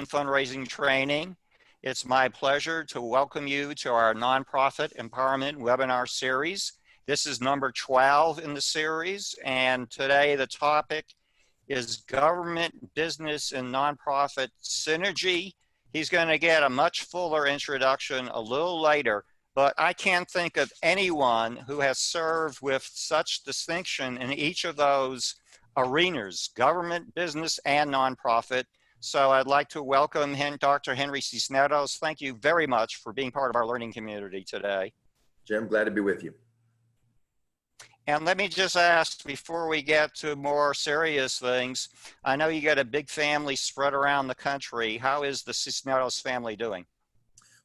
Fundraising Training. It's my pleasure to welcome you to our Nonprofit Empowerment Webinar Series. This is number 12 in the series, and today the topic is Government, Business, and Nonprofit Synergy. He's going to get a much fuller introduction a little later, but I can't think of anyone who has served with such distinction in each of those arenas, government, business, and nonprofit. So I'd like to welcome Dr. Henry Cisneros. Thank you very much for being part of our learning community today. Jim, glad to be with you. And let me just ask, before we get to more serious things, I know you got a big family spread around the country. How is the Cisneros family doing?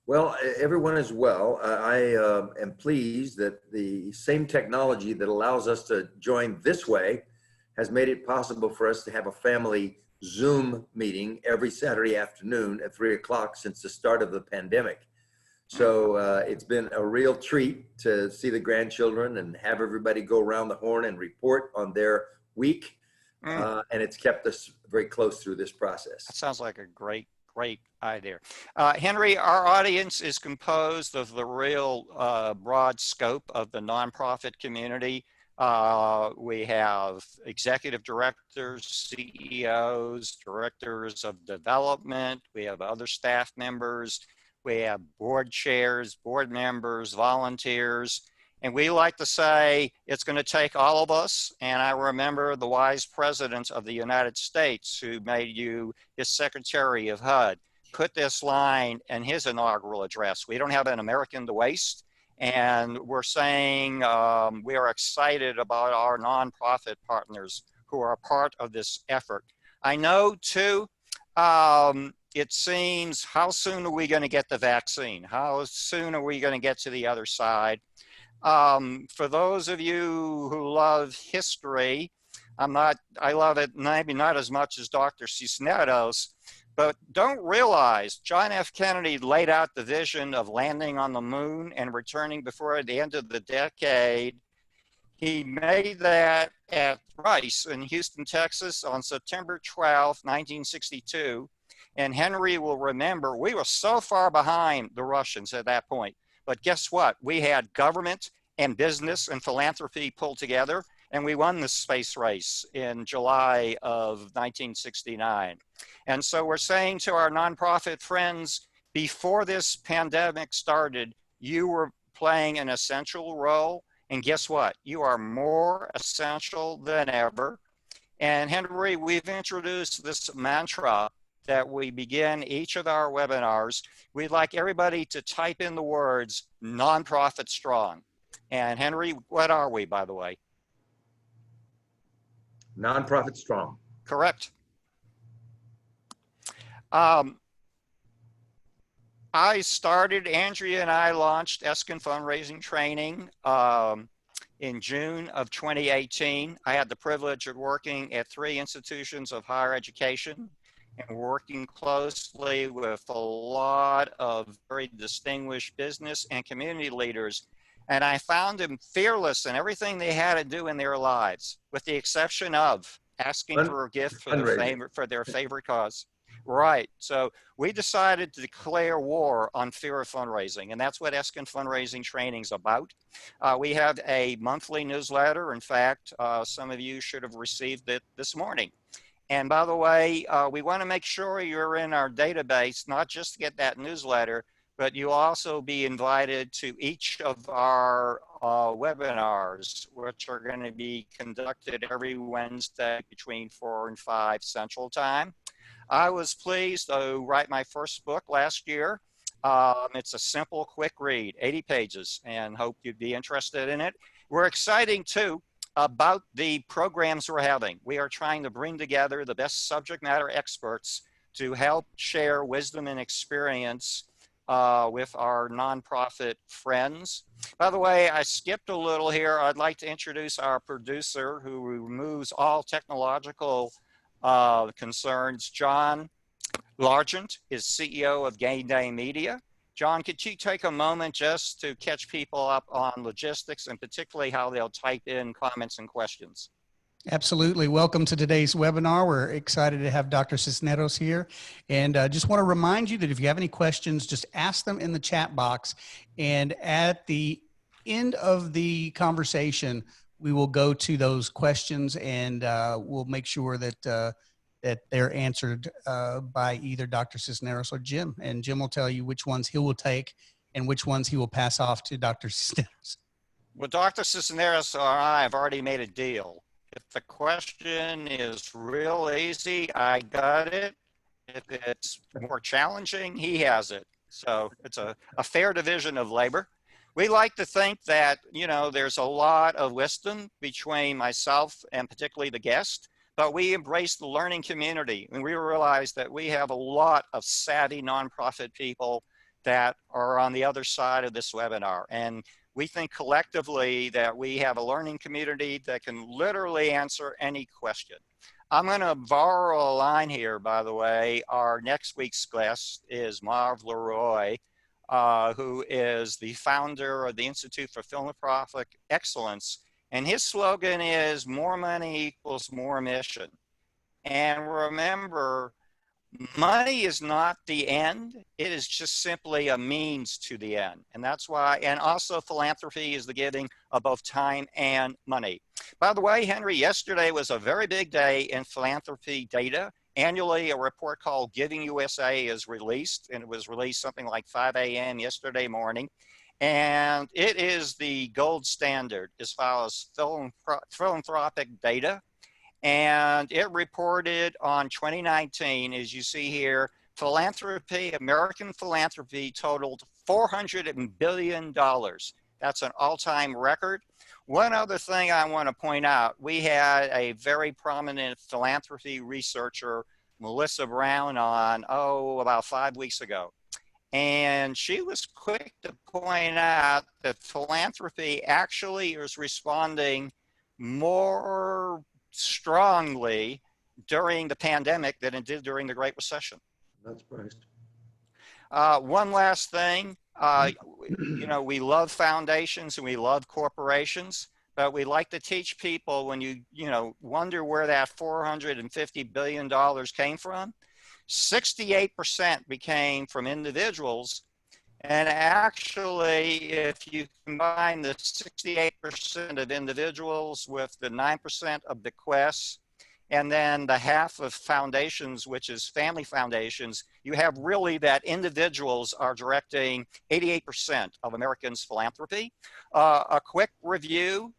Well, everyone is well. I am pleased that the same technology that allows us to join this way has made it possible for us to have a family Zoom meeting every Saturday afternoon at 3 o'clock since the start of the pandemic. So it's been a real treat to see the grandchildren and have everybody go around the horn and report on their week. And it's kept us very close through this process. That sounds like a great idea. Henry, our audience is composed of the real broad scope of the nonprofit community. We have executive directors, CEOs, directors of development. We have other staff members. We have board chairs, board members, volunteers. And we like to say it's going to take all of us. And I remember the wise president of the United States who made you his secretary of HUD put this line in his inaugural address. We don't have an American to waste. And we're saying we are excited about our nonprofit partners who are a part of this effort. I know too, it seems, how soon are we going to get the vaccine? How soon are we going to get to the other side? For those of you who love history, I love it maybe not as much as Dr. Cisneros, but don't realize John F. Kennedy laid out the vision of landing on the moon and returning before the end of the decade. He made that at Rice in Houston, Texas on September 12, 1962. And Henry will remember we were so far behind the Russians at that point. But guess what? We had government and business and philanthropy pulled together, and we won the space race in July of 1969. And so we're saying to our nonprofit friends, before this pandemic started, you were playing an essential role. And guess what? You are more essential than ever. And Henry, we've introduced this mantra that we begin each of our webinars. We'd like everybody to type in the words nonprofit strong. And Henry, what are we, by the way? Nonprofit strong. Correct. Andrea and I launched Eskin Fundraising Training in June of 2018. I had the privilege of working at 3 institutions of higher education and working closely with a lot of very distinguished business and community leaders. And I found them fearless in everything they had to do in their lives, with the exception of asking for a gift for their favorite cause. Right. So we decided to declare war on fear of fundraising, and that's what Eskin Fundraising Training is about. We have a monthly newsletter. In fact, some of you should have received it this morning. And by the way, we want to make sure you're in our database, not just to get that newsletter, but you'll also be invited to each of our webinars, which are going to be conducted every Wednesday between 4 and 5 Central Time. I was pleased to write my first book last year. It's a simple, quick read, 80 pages, and hope you'd be interested in it. We're exciting too about the programs we're having. We are trying to bring together the best subject matter experts to help share wisdom and experience with our nonprofit friends. By the way, I skipped a little here. I'd like to introduce our producer who removes all technological concerns. John Largent is CEO of Game Day Media. John, could you take a moment just to catch people up on logistics and particularly how they'll type in comments and questions? Absolutely. Welcome to today's webinar. We're excited to have Dr. Cisneros here. And just want to remind you that if you have any questions, just ask them in the chat box. And at the end of the conversation, we will go to those questions and we'll make sure that that they're answered by either Dr. Cisneros or Jim. And Jim will tell you which ones he will take and which ones he will pass off to Dr. Cisneros. Well, Dr. Cisneros and I have already made a deal. If the question is real easy, I got it. If it's more challenging, he has it. So it's a fair division of labor. We like to think that, you know, there's a lot of wisdom between myself and particularly the guest, but we embrace the learning community and we realize that we have a lot of savvy nonprofit people that are on the other side of this webinar. And we think collectively that we have a learning community that can literally answer any question. I'm going to borrow a line here, by the way. Our next week's guest is Marv Leroy, who is the founder of the Institute for Philanthropic Excellence. And his slogan is more money equals more mission. And remember, money is not the end. It is just simply a means to the end. And that's why, and also philanthropy is the giving of both time and money. By the way, Henry, yesterday was a very big day in philanthropy data. Annually, a report called Giving USA is released, and it was released something like 5 a.m. yesterday morning. And it is the gold standard as far as philanthropic data. And it reported on 2019, as you see here, philanthropy, American philanthropy totaled $400 billion. That's an all-time record. One other thing I want to point out, we had a very prominent philanthropy researcher, Melissa Brown, on, about 5 weeks ago. And she was quick to point out that philanthropy actually is responding more strongly during the pandemic than it did during the Great Recession. Not surprised. One last thing, you know, we love foundations and we love corporations, but we like to teach people when you wonder where that $450 billion came from, 68% came from individuals. And actually, if you combine the 68% of individuals with the 9% of bequests, and then the half of foundations, which is family foundations, you have really that individuals are directing 88% of Americans' philanthropy. A quick review.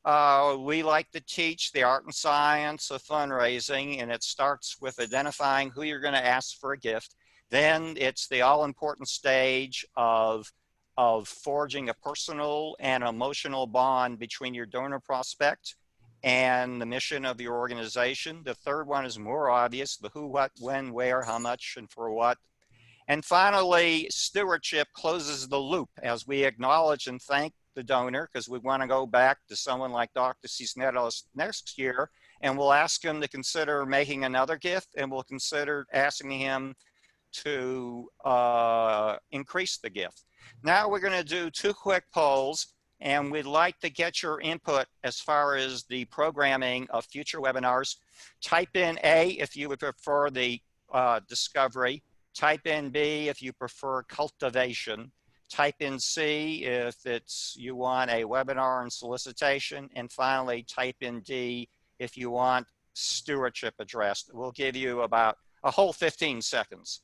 We like to teach the art and science of fundraising, and it starts with identifying who you're going to ask for a gift. Then it's the all-important stage of forging a personal and emotional bond between your donor prospect and the mission of your organization. The third one is more obvious, the who, what, when, where, how much, and for what. And finally, stewardship closes the loop as we acknowledge and thank the donor, because we want to go back to someone like Dr. Cisneros next year, and we'll ask him to consider making another gift, and we'll consider asking him to increase the gift. Now we're going to do 2 quick polls, and we'd like to get your input as far as the programming of future webinars. Type in A if you would prefer the discovery. Type in B if you prefer cultivation. Type in C if you want a webinar and solicitation. And finally, type in D if you want stewardship addressed. We'll give you about a whole 15 seconds.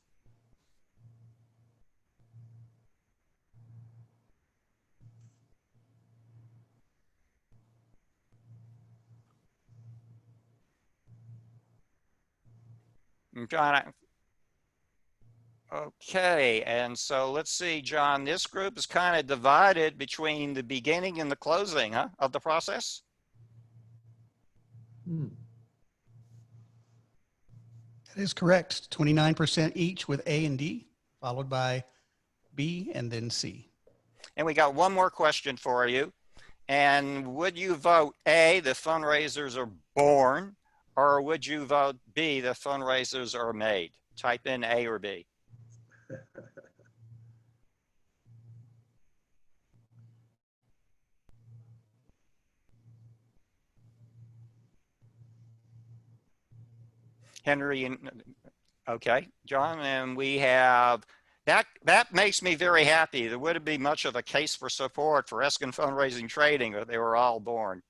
John, okay, and so let's see, John, this group is kind of divided between the beginning and the closing, of the process? That is correct. 29% each with A and D, followed by B and then C. And we got one more question for you. And would you vote A, the fundraisers are born, or would you vote B, the fundraisers are made? Type in A or B. Henry and okay, John, and we have that makes me very happy. There wouldn't be much of a case for support for Eskin fundraising trading if they were all born.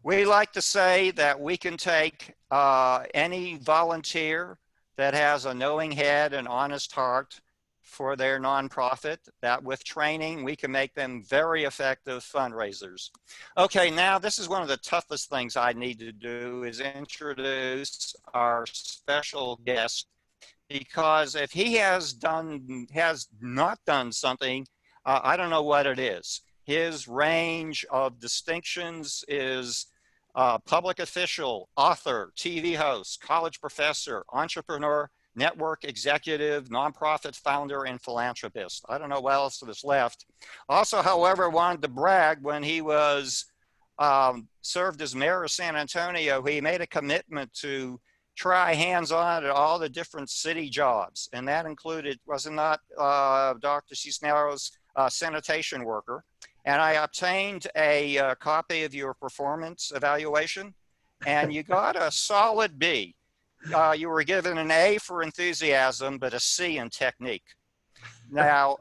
We like to say that we can take any volunteer that has a knowing head and honest heart for their nonprofit, that with training, we can make them very effective fundraisers. Okay, now this is one of the toughest things I need to do is introduce our special guest, because if he has not done something, I don't know what it is. His range of distinctions is public official, author, TV host, college professor, entrepreneur, network executive, nonprofit founder, and philanthropist. I don't know what else is left. Also, however, wanted to brag when he was served as mayor of San Antonio, he made a commitment to try hands-on at all the different city jobs. And that included, was it not Dr. Cisneros, sanitation worker. And I obtained a copy of your performance evaluation, and you got a solid B. You were given an A for enthusiasm, but a C in technique. Now,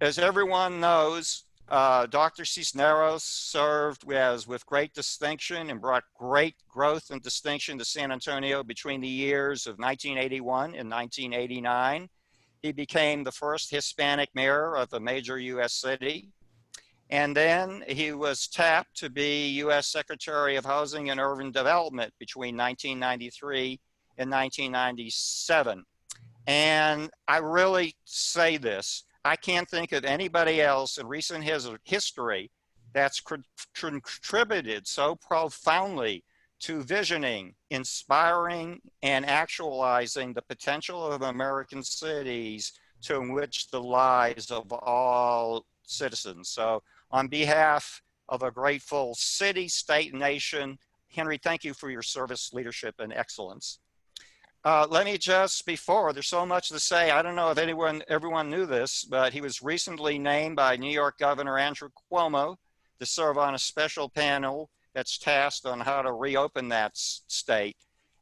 as everyone knows, Dr. Cisneros served with great distinction and brought great growth and distinction to San Antonio between the years of 1981 and 1989. He became the first Hispanic mayor of a major U.S. city. And then he was tapped to be U.S. Secretary of Housing and Urban Development between 1993 and 1997. And I really say this, I can't think of anybody else in recent history that's contributed so profoundly to visioning, inspiring, and actualizing the potential of American cities to enrich the lives of all citizens. So on behalf of a grateful city, state, and nation, Henry, thank you for your service, leadership, and excellence. Let me just, before, there's so much to say, I don't know if everyone knew this, but he was recently named by New York Governor Andrew Cuomo to serve on a special panel that's tasked on how to reopen that state.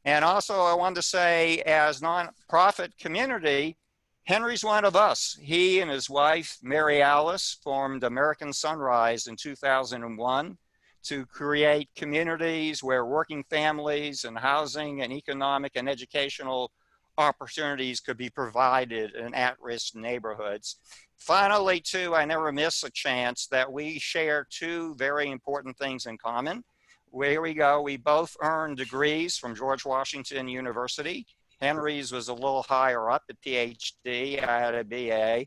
And also I wanted to say, as nonprofit community, Henry's one of us. He and his wife, Mary Alice, formed American Sunrise in 2001 to create communities where working families and housing and economic and educational opportunities could be provided in at-risk neighborhoods. Finally, too, I never miss a chance that we share two very important things in common. Here we go. We both earned degrees from George Washington University. Henry's was a little higher up, a PhD. I had a BA.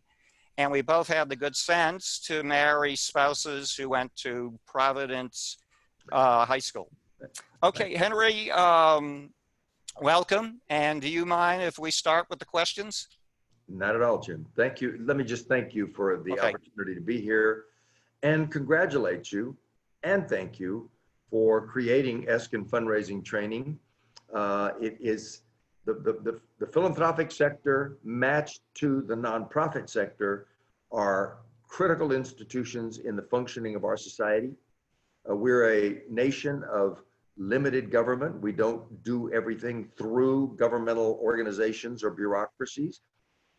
And we both had the good sense to marry spouses who went to Providence High School. Okay, Henry, welcome. And do you mind if we start with the questions? Not at all, Jim. Thank you. Let me just thank you for the opportunity to be here and congratulate you and thank you for creating Eskin fundraising training. It is the philanthropic sector matched to the nonprofit sector are critical institutions in the functioning of our society. We're a nation of limited government. We don't do everything through governmental organizations or bureaucracies.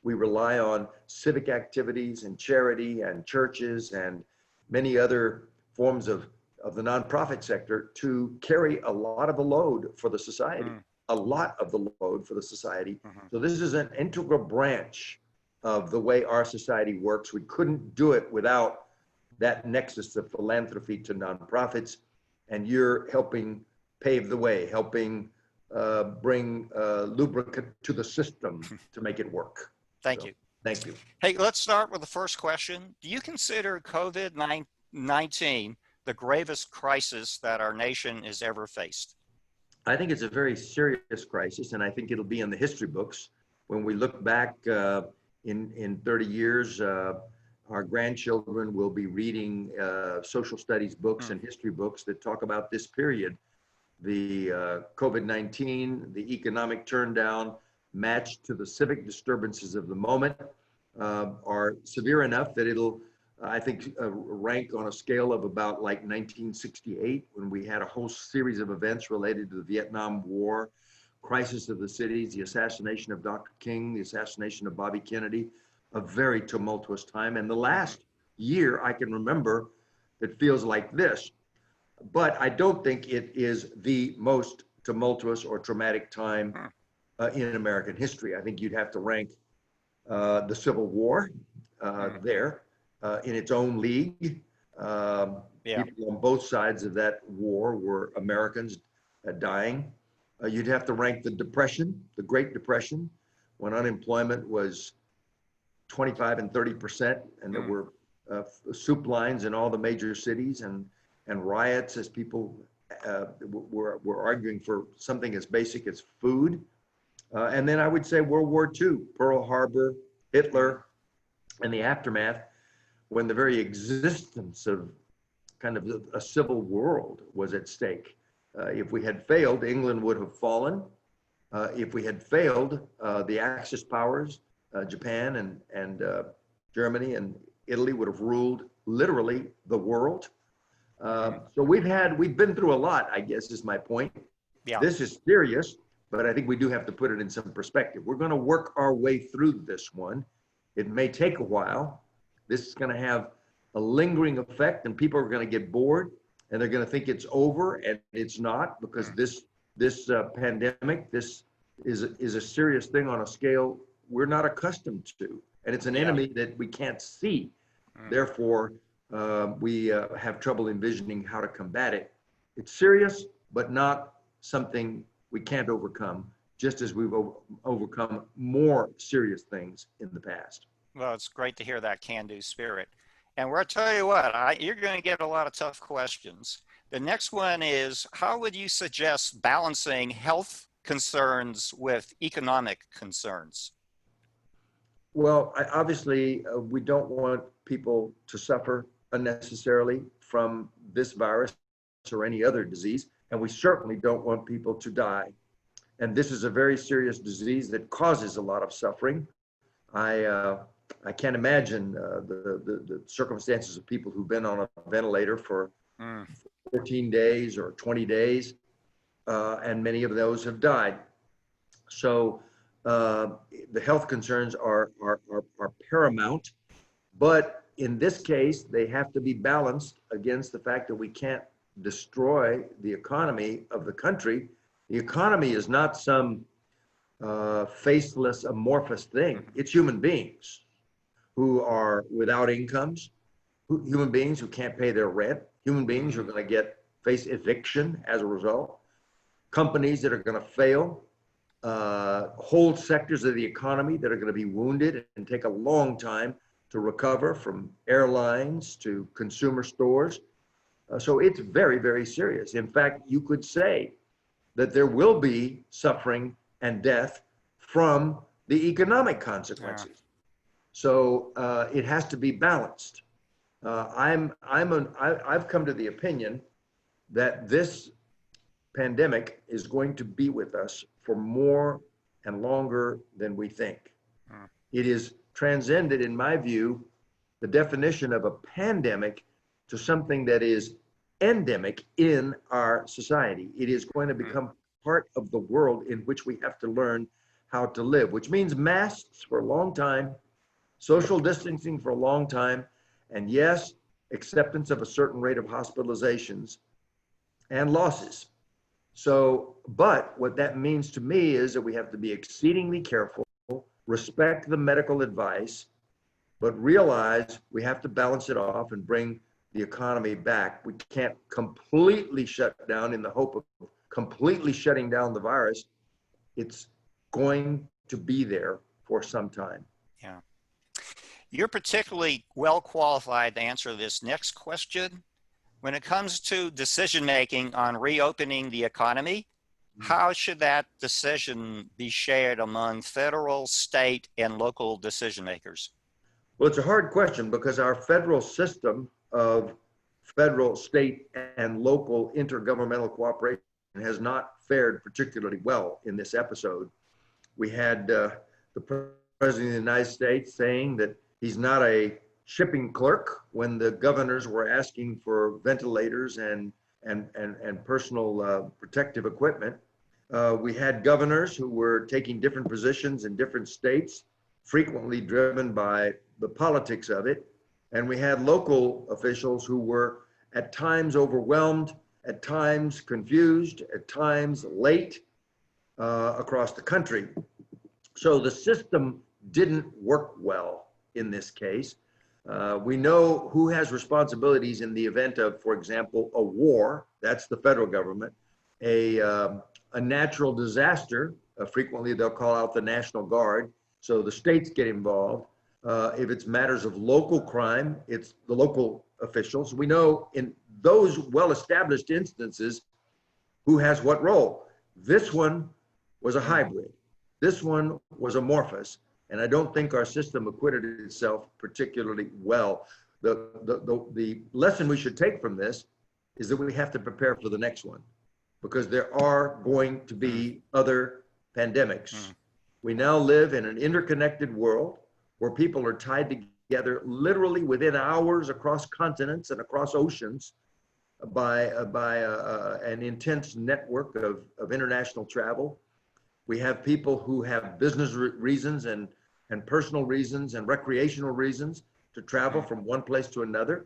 We rely on civic activities and charity and churches and many other forms of the nonprofit sector to carry a lot of the load for the society, a lot of the load for the society. So this is an integral branch of the way our society works. We couldn't do it without that nexus of philanthropy to nonprofits, and you're helping pave the way, helping bring lubricant to the system to make it work. Thank you. Thank you. Hey, let's start with the first question. Do you consider COVID-19 the gravest crisis that our nation has ever faced? I think it's a very serious crisis, and I think it'll be in the history books. When we look back in 30 years, our grandchildren will be reading social studies books and history books that talk about this period. The COVID-19, the economic turndown, matched to the civic disturbances of the moment, are severe enough that it'll I think rank on a scale of about like 1968, when we had a whole series of events related to the Vietnam War, crisis of the cities, the assassination of Dr. King, the assassination of Bobby Kennedy, a very tumultuous time. And the last year I can remember that feels like this, but I don't think it is the most tumultuous or traumatic time in American history. I think you'd have to rank the Civil War there in its own league. People on both sides of that war were Americans dying. You'd have to rank the Depression, the Great Depression, when unemployment was 25 and 30%, and there were soup lines in all the major cities, and riots as people were arguing for something as basic as food. And then I would say World War II, Pearl Harbor, Hitler, and the aftermath, when the very existence of kind of a civil world was at stake. If we had failed, England would have fallen. If we had failed, the Axis powers, Japan and Germany and Italy, would have ruled literally the world. So we've been through a lot, I guess is my point. Yeah. This is serious, but I think we do have to put it in some perspective. We're going to work our way through this one. It may take a while. This is going to have a lingering effect, and people are going to get bored, and they're going to think it's over, and it's not, because this pandemic, this is a serious thing on a scale we're not accustomed to, and it's an enemy that we can't see. Therefore, we have trouble envisioning how to combat it. It's serious, but not something we can't overcome, just as we've overcome more serious things in the past. Well, it's great to hear that can-do spirit. And we'll tell you what, you're going to get a lot of tough questions. The next one is, how would you suggest balancing health concerns with economic concerns? Well, obviously, we don't want people to suffer unnecessarily from this virus or any other disease, and we certainly don't want people to die. And this is a very serious disease that causes a lot of suffering. I can't imagine the circumstances of people who've been on a ventilator for 14 days or 20 days, and many of those have died. So the health concerns are paramount, but in this case, they have to be balanced against the fact that we can't destroy the economy of the country. The economy is not some faceless, amorphous thing. It's human beings who are without incomes, human beings who can't pay their rent, human beings who are going to face eviction as a result, companies that are going to fail, whole sectors of the economy that are going to be wounded and take a long time to recover, from airlines to consumer stores. So it's very, very serious. In fact, you could say that there will be suffering and death from the economic consequences. Yeah. So it has to be balanced. I've come to the opinion that this pandemic is going to be with us for more and longer than we think. It is transcended, in my view, the definition of a pandemic to something that is endemic in our society. It is going to become part of the world in which we have to learn how to live, which means masks for a long time, social distancing for a long time, and yes, acceptance of a certain rate of hospitalizations and losses. So, but what that means to me is that we have to be exceedingly careful, respect the medical advice, but realize we have to balance it off and bring the economy back. We can't completely shut down in the hope of completely shutting down the virus. It's going to be there for some time. Yeah. You're particularly well qualified to answer this next question. When it comes to decision-making on reopening the economy, how should that decision be shared among federal, state, and local decision makers? Well, it's a hard question because our federal system of federal, state, and local intergovernmental cooperation has not fared particularly well in this episode. We had the President of the United States saying that he's not a shipping clerk when the governors were asking for ventilators and personal protective equipment. We had governors who were taking different positions in different states, frequently driven by the politics of it. And we had local officials who were at times overwhelmed, at times confused, at times late across the country. So the system didn't work well in this case. We know who has responsibilities in the event of, for example, a war. That's the federal government. A natural disaster, frequently they'll call out the National Guard. So the states get involved. If it's matters of local crime, it's the local officials. We know in those well-established instances who has what role. This one was a hybrid. This one was amorphous. And I don't think our system acquitted itself particularly well. The lesson we should take from this is that we have to prepare for the next one, because there are going to be other pandemics. We now live in an interconnected world where people are tied together literally within hours across continents and across oceans by an intense network of international travel. We have people who have business reasons and personal reasons and recreational reasons to travel from one place to another.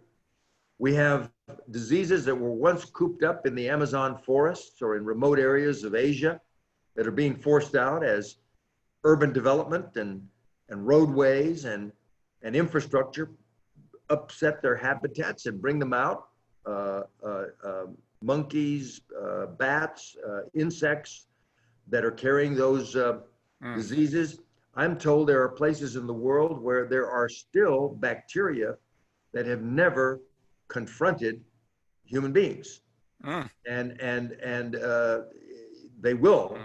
We have diseases that were once cooped up in the Amazon forests or in remote areas of Asia that are being forced out as urban development and roadways and infrastructure upset their habitats and bring them out. Monkeys, bats, insects that are carrying those diseases. I'm told there are places in the world where there are still bacteria that have never confronted human beings, and they will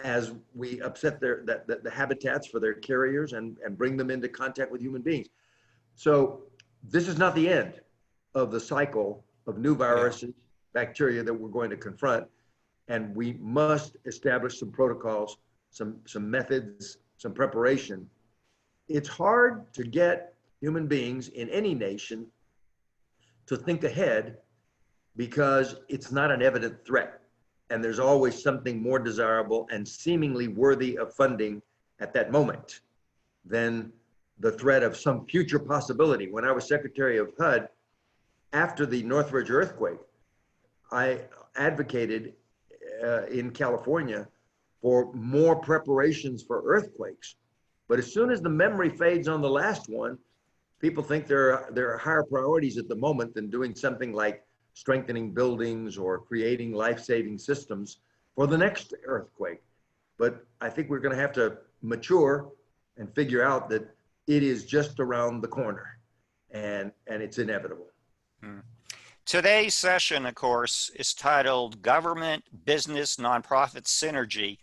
as we upset the habitats for their carriers and bring them into contact with human beings. So this is not the end of the cycle of new viruses, bacteria that we're going to confront, and we must establish some protocols, some methods, some preparation. It's hard to get human beings in any nation to think ahead because it's not an evident threat. And there's always something more desirable and seemingly worthy of funding at that moment than the threat of some future possibility. When I was Secretary of HUD, after the Northridge earthquake, I advocated in California for more preparations for earthquakes. But as soon as the memory fades on the last one, people think there are higher priorities at the moment than doing something like strengthening buildings or creating life-saving systems for the next earthquake. But I think we're going to have to mature and figure out that it is just around the corner and it's inevitable. Today's session, of course, is titled Government, Business, Nonprofit Synergy.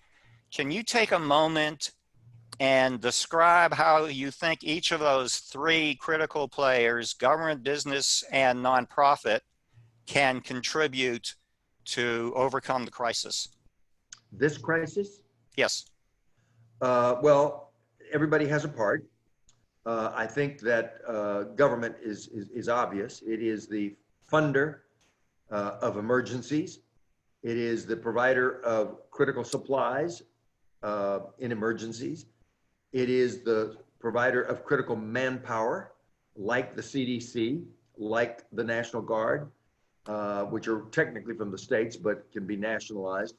Can you take a moment and describe how you think each of those three critical players, government, business, and nonprofit, can contribute to overcome the crisis? This crisis? Yes. Well, everybody has a part. I think that government is obvious. It is the funder of emergencies. It is the provider of critical supplies in emergencies. It is the provider of critical manpower, like the CDC, like the National Guard, which are technically from the states, but can be nationalized.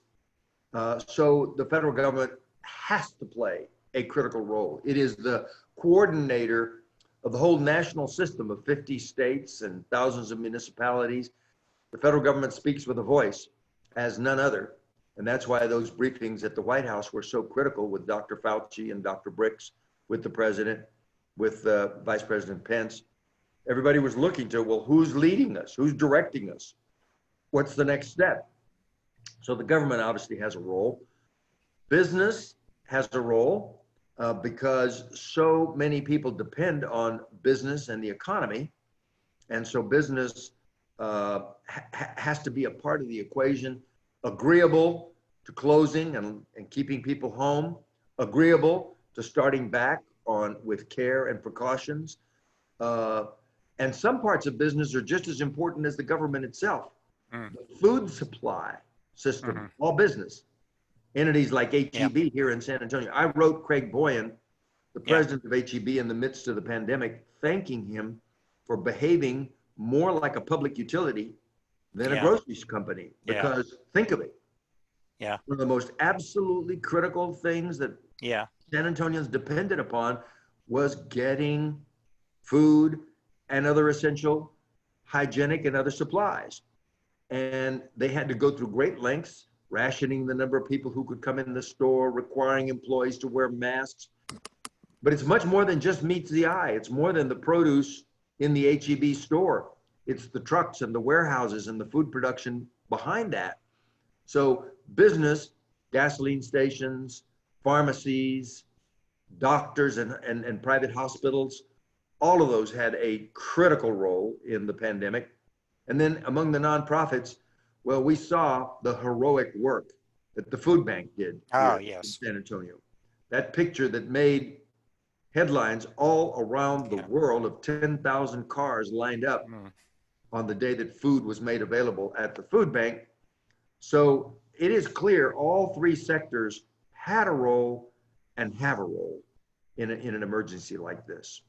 So the federal government has to play a critical role. It is the coordinator of the whole national system of 50 states and thousands of municipalities. The federal government speaks with a voice as none other. And that's why those briefings at the White House were so critical with Dr. Fauci and Dr. Birx, with the president, with Vice President Pence. Everybody was looking to, well, who's leading us? Who's directing us? What's the next step? So the government obviously has a role. Business has a role because so many people depend on business and the economy. And so business has to be a part of the equation, agreeable to closing and keeping people home, agreeable to starting back on with care and precautions, Uh, and some parts of business are just as important as the government itself. Mm. The food supply system, Mhm. all business. Entities like Yeah. HEB here in San Antonio. I wrote Craig Boyan, the Yeah. president of HEB, in the midst of the pandemic, thanking him for behaving more like a public utility than a Yeah. groceries company. Yeah. Because think of it, Yeah. one of the most absolutely critical things that Yeah. San Antonians depended upon was getting food and other essential hygienic and other supplies. And they had to go through great lengths, rationing the number of people who could come in the store, requiring employees to wear masks. But it's much more than just meets the eye. It's more than the produce in the HEB store. It's the trucks and the warehouses and the food production behind that. So business, gasoline stations, pharmacies, doctors and private hospitals, all of those had a critical role in the pandemic. And then among the nonprofits, well, we saw the heroic work that the food bank did Oh, here in yes. San Antonio. That picture that made headlines all around the Yeah. world of 10,000 cars lined up Mm. on the day that food was made available at the food bank. So it is clear all three sectors had a role and have a role in an emergency like this.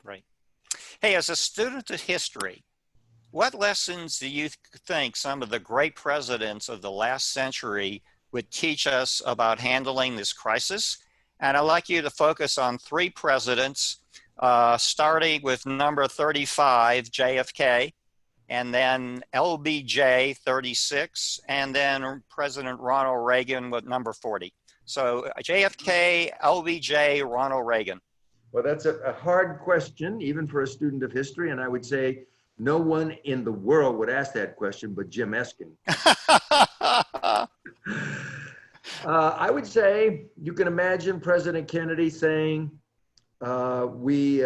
Right. Hey, as a student of history, what lessons do you think some of the great presidents of the last century would teach us about handling this crisis? And I'd like you to focus on three presidents, starting with number 35, JFK, and then LBJ 36, and then President Ronald Reagan with number 40. So JFK, LBJ, Ronald Reagan. Well, that's a hard question, even for a student of history. And I would say no one in the world would ask that question but Jim Eskin. I would say you can imagine President Kennedy saying, we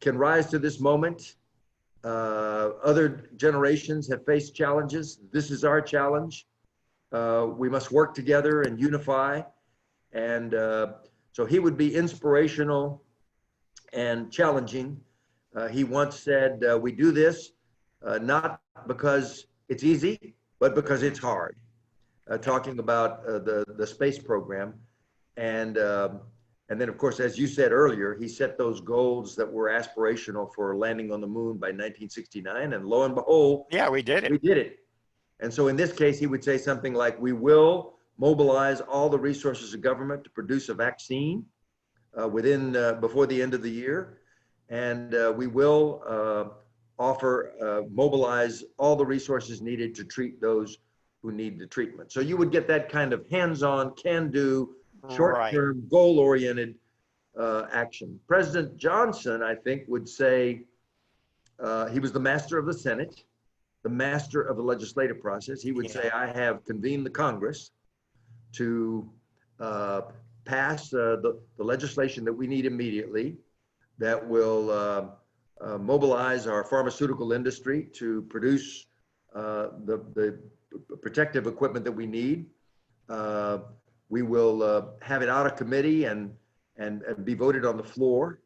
can rise to this moment. Other generations have faced challenges. This is our challenge. We must work together and unify. And so he would be inspirational and challenging. He once said, we do this not because it's easy, but because it's hard. Talking about the space program. And then, of course, as you said earlier, he set those goals that were aspirational for landing on the moon by 1969. And lo and behold, Yeah, we did it. we did it. And so in this case, he would say something like, we will mobilize all the resources of government to produce a vaccine before the end of the year. And we will mobilize all the resources needed to treat those who need the treatment. So you would get that kind of hands-on, can-do, short-term, Right. goal-oriented action. President Johnson, I think, would say he was the master of the Senate, the master of the legislative process. He would say, I have convened the Congress to pass the legislation that we need immediately that will mobilize our pharmaceutical industry to produce the protective equipment that we need. We will have it out of committee and be voted on the floor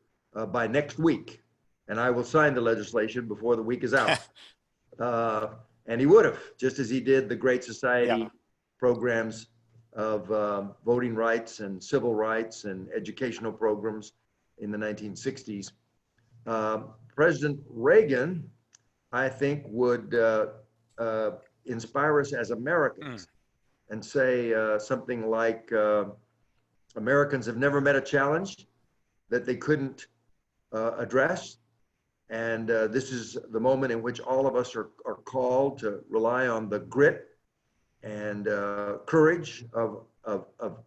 by next week. And I will sign the legislation before the week is out. And he would have, just as he did the Great Society programs of voting rights and civil rights and educational programs in the 1960s. President Reagan, I think, would inspire us as Americans and say something like, Americans have never met a challenge that they couldn't address. And this is the moment in which all of us are called to rely on the grit and courage of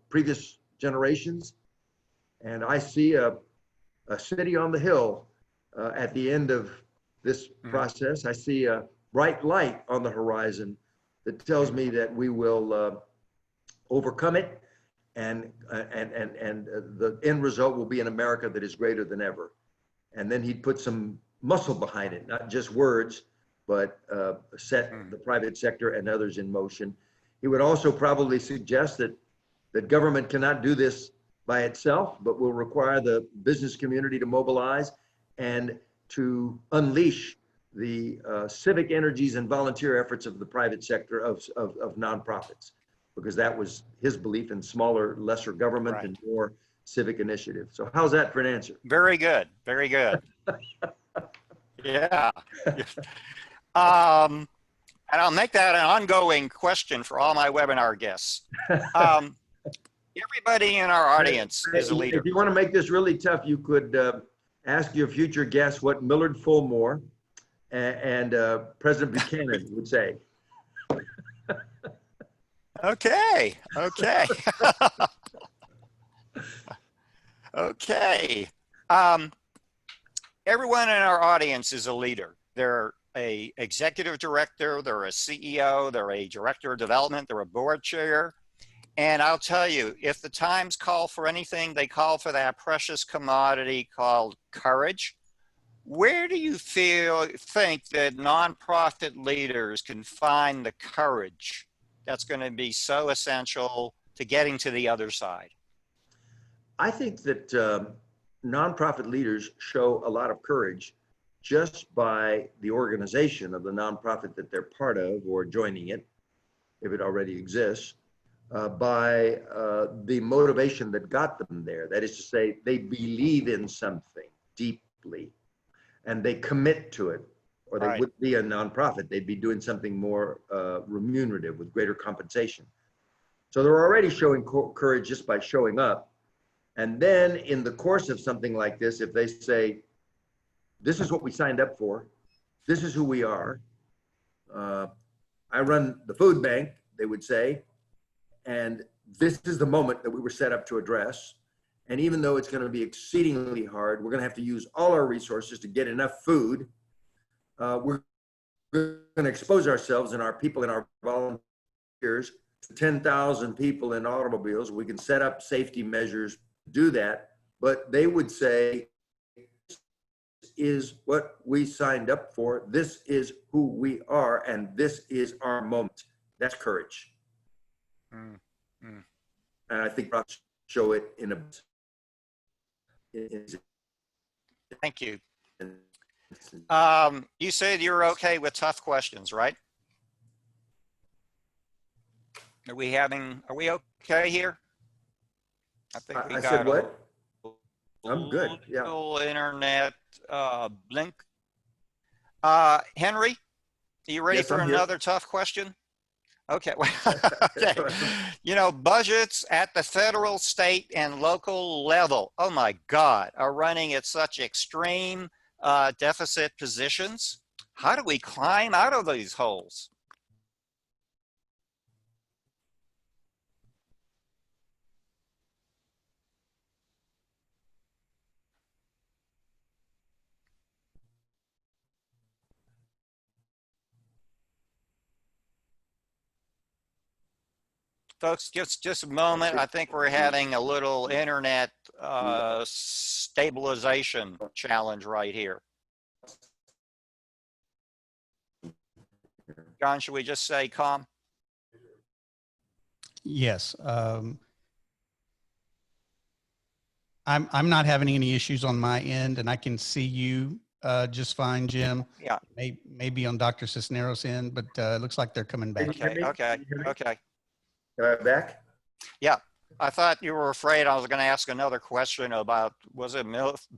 previous generations. And I see a city on the hill at the end of this process. I see a bright light on the horizon that tells me that we will overcome it, and the end result will be an America that is greater than ever. And then he'd put some muscle behind it, not just words, but set the private sector and others in motion. He would also probably suggest that government cannot do this by itself, but will require the business community to mobilize, and to unleash the civic energies and volunteer efforts of the private sector of nonprofits, because that was his belief in smaller, lesser government Right. and more civic initiative. So how's that for an answer? Very good. Very good. Yeah. And I'll make that an ongoing question for all my webinar guests. Everybody in our audience is a leader. If you want to make this really tough, you could ask your future guests what Millard Fillmore and President Buchanan would say. Okay. Okay. Okay. Everyone in our audience is a leader. They're a executive director, they're a CEO, they're a director of development, they're a board chair. And I'll tell you, if the times call for anything, they call for that precious commodity called courage. Where do you think that nonprofit leaders can find the courage that's going to be so essential to getting to the other side? I think that nonprofit leaders show a lot of courage just by the organization of the nonprofit that they're part of or joining it, if it already exists. By the motivation that got them there. That is to say, they believe in something deeply and they commit to it, or they wouldn't be a nonprofit. They'd be doing something more remunerative with greater compensation. So they're already showing courage just by showing up. And then in the course of something like this, if they say, this is what we signed up for, this is who we are. I run the food bank, they would say, and this is the moment that we were set up to address. And even though it's going to be exceedingly hard, we're going to have to use all our resources to get enough food. We're going to expose ourselves and our people and our volunteers to 10,000 people in automobiles. We can set up safety measures to do that. But they would say, this is what we signed up for. This is who we are. And this is our moment. That's courage. And I think I'll show it in a. Thank you. You said you're okay with tough questions, right? Are we okay here? I think we I got said what? I'm good. Yeah. Little internet blink. Henry, are you ready for another tough question? Okay. Okay. You know, budgets at the federal, state, and local level, oh my God, are running at such extreme deficit positions. How do we climb out of these holes? Folks, just a moment. I think we're having a little internet stabilization challenge right here. John, should we just say calm? Yes. I'm not having any issues on my end, and I can see you just fine, Jim. Yeah. Maybe on Dr. Cisneros' end, but it looks like they're coming back. Okay. Am I back? Yeah. I thought you were afraid I was going to ask another question about, was it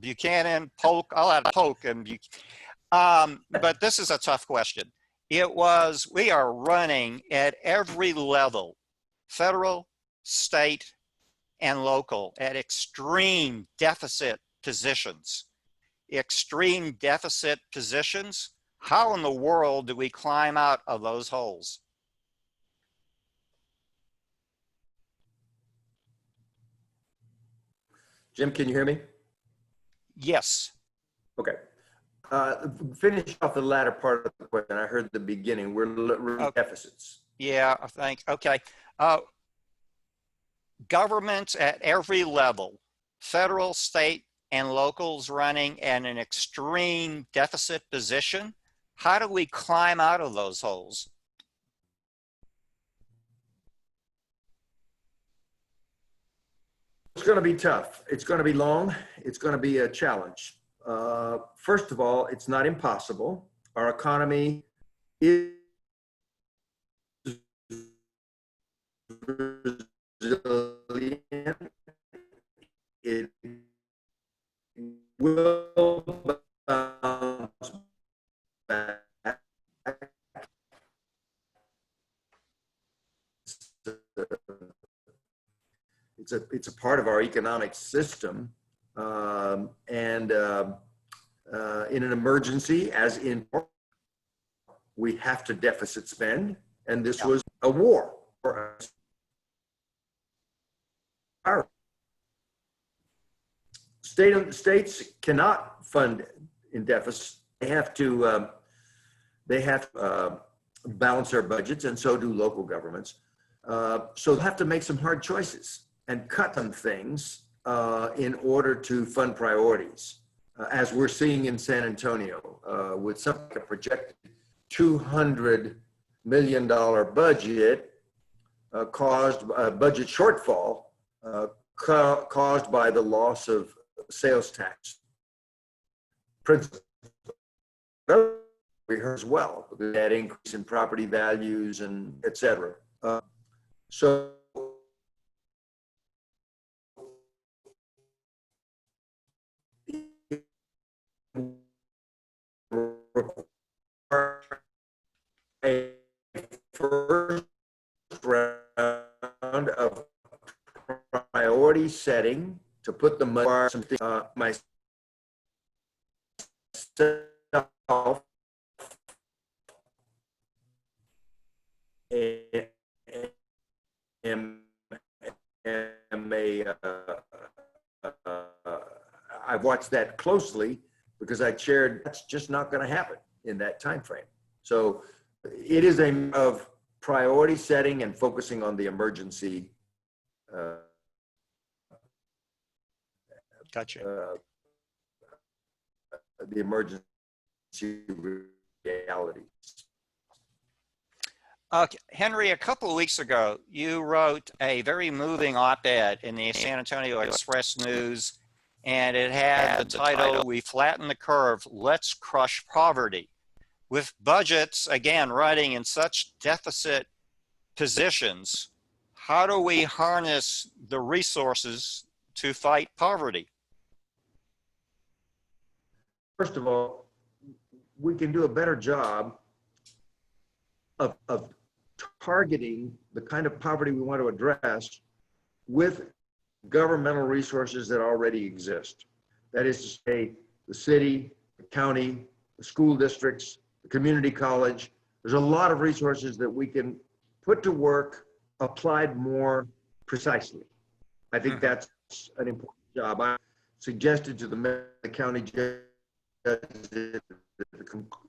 Buchanan, Polk? I'll add Polk and Buchanan. But this is a tough question. We are running at every level, federal, state, and local, at extreme deficit positions. Extreme deficit positions. How in the world do we climb out of those holes? Jim, can you hear me? Yes. Okay. Finish off the latter part of the question. I heard the beginning. We're deficits. Yeah, I think. Okay. Governments at every level, federal, state, and locals running at an extreme deficit position. How do we climb out of those holes? It's going to be tough. It's going to be long. It's going to be a challenge. First of all, it's not impossible. Our economy is resilient. It will bounce back. It's a part of our economic system, and in an emergency, as in, we have to deficit spend, and this was a war for us. Our states cannot fund in deficit. They have to balance their budgets, and so do local governments. So they have to make some hard choices and cut some things in order to fund priorities, as we're seeing in San Antonio, with some projected $200 million budget caused a budget shortfall caused by the loss of sales tax principal. We heard as well, that increase in property values and et cetera. So a first round of priority setting to put the money, myself I've watched that closely because I shared that's just not going to happen in that time frame. So it is of priority setting and focusing on the emergency. Gotcha. The emergency realities. Henry, a couple of weeks ago, you wrote a very moving op-ed in the San Antonio Express News, and it had the title, "We Flatten the Curve, Let's Crush Poverty." With budgets, again, running in such deficit positions, how do we harness the resources to fight poverty? First of all, we can do a better job of targeting the kind of poverty we want to address with governmental resources that already exist. That is to say, the city, the county, the school districts, the community college. There's a lot of resources that we can put to work applied more precisely. I think that's an important job. I suggested to the county judge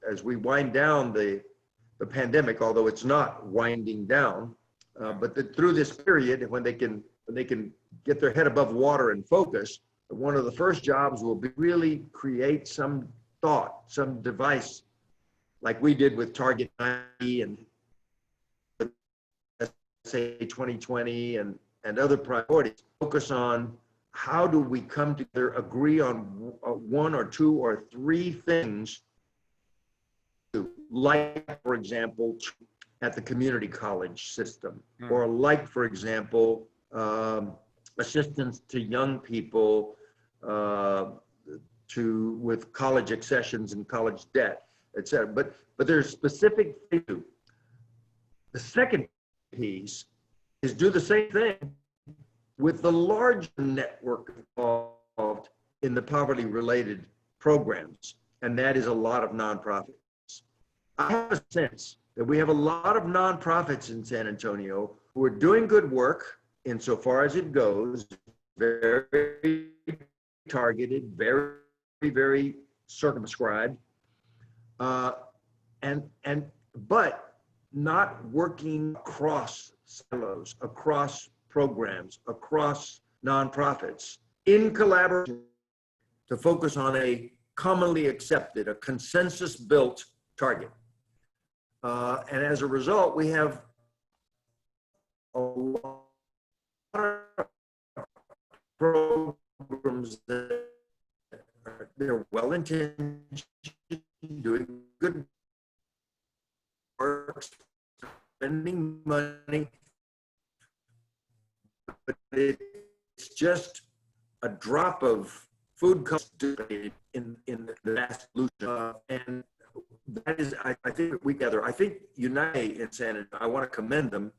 as we wind down the pandemic, although it's not winding down, but through this period when they can get their head above water and focus, one of the first jobs will be really create some thought, some device, like we did with Target 90 and say 2020 and other priorities. Focus on how do we come together, agree on one or two or three things, like, for example, at the community college system, or like, for example, assistance to young people with college accessions and college debt, et cetera. But there's specific things. The second piece is do the same thing with the large network involved in the poverty-related programs, and that is a lot of nonprofits. I have a sense that we have a lot of nonprofits in San Antonio who are doing good work insofar as it goes, very targeted, very, very circumscribed, but not working across silos, across programs, across nonprofits, in collaboration to focus on a commonly accepted, a consensus-built target. And as a result, we have a lot of programs that are they're well-intentioned, doing good work, spending money, but it's just a drop of food costs in the vast solution. And that is, I think we gather, I think United in San Antonio, I want to commend them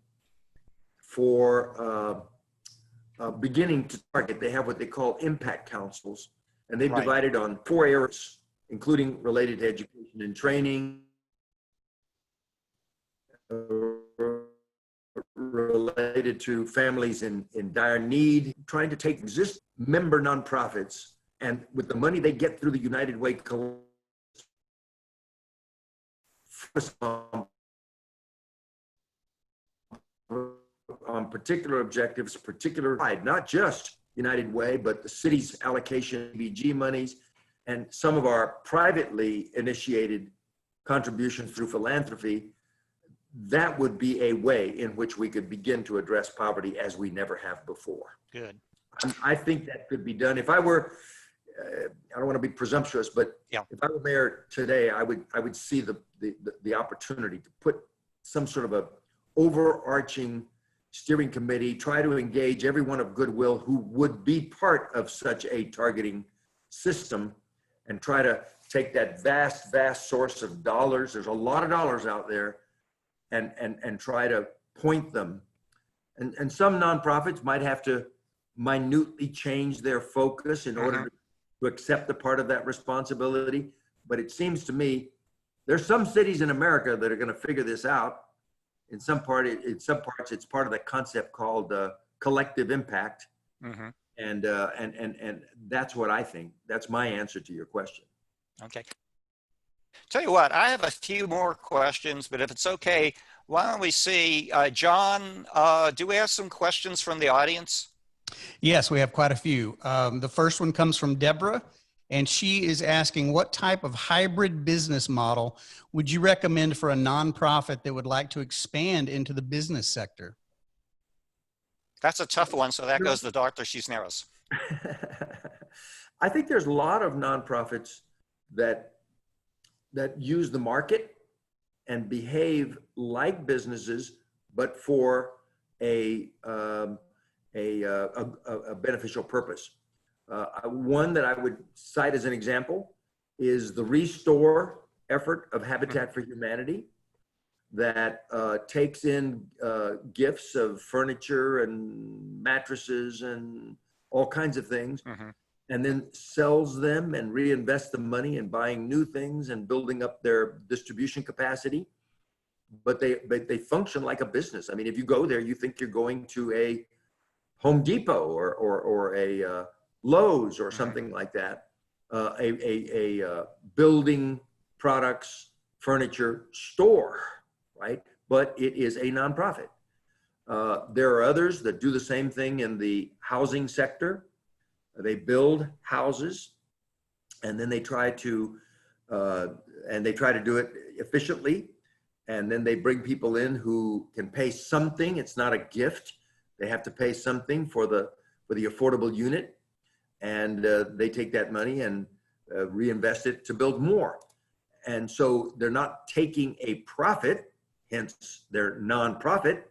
for beginning to target. They have what they call impact councils, and they've Right. divided on 4 areas, including related to education and training, related to families in dire need, trying to take existing member nonprofits, and with the money they get through the United Way focus on particular objectives, particular pride, not just United Way, but the city's allocation of BG monies, and some of our privately initiated contributions through philanthropy. That would be a way in which we could begin to address poverty as we never have before. Good. I think that could be done. If I were, I don't want to be presumptuous, but Yeah. if I were mayor today, I would see the opportunity to put some sort of a overarching steering committee, try to engage everyone of goodwill who would be part of such a targeting system, and try to take that vast source of dollars. There's a lot of dollars out there, and try to point them. And some nonprofits might have to minutely change their focus in order to accept a part of that responsibility. But it seems to me there's some cities in America that are going to figure this out. In some parts, it's part of the concept called collective impact. Mm-hmm. And that's what I think. That's my answer to your question. Okay. Tell you what, I have a few more questions, but if it's okay, why don't we see, John, do we have some questions from the audience? Yes, we have quite a few. The first one comes from Deborah, and she is asking, what type of hybrid business model would you recommend for a nonprofit that would like to expand into the business sector? That's a tough one, so that goes to Dr. Cisneros. I think there's a lot of nonprofits that use the market and behave like businesses, but for a beneficial purpose. One that I would cite as an example is the Restore effort of Habitat for Humanity that takes in gifts of furniture and mattresses and all kinds of things, and then sells them and reinvests the money in buying new things and building up their distribution capacity. But they function like a business. I mean, if you go there, you think you're going to a Home Depot or a Lowe's or something like that, a building products, furniture store, right? But it is a nonprofit. There are others that do the same thing in the housing sector. They build houses, and then they try to do it efficiently. And then they bring people in who can pay something. It's not a gift. They have to pay something for the affordable unit, and they take that money and reinvest it to build more. And so they're not taking a profit, hence they're nonprofit,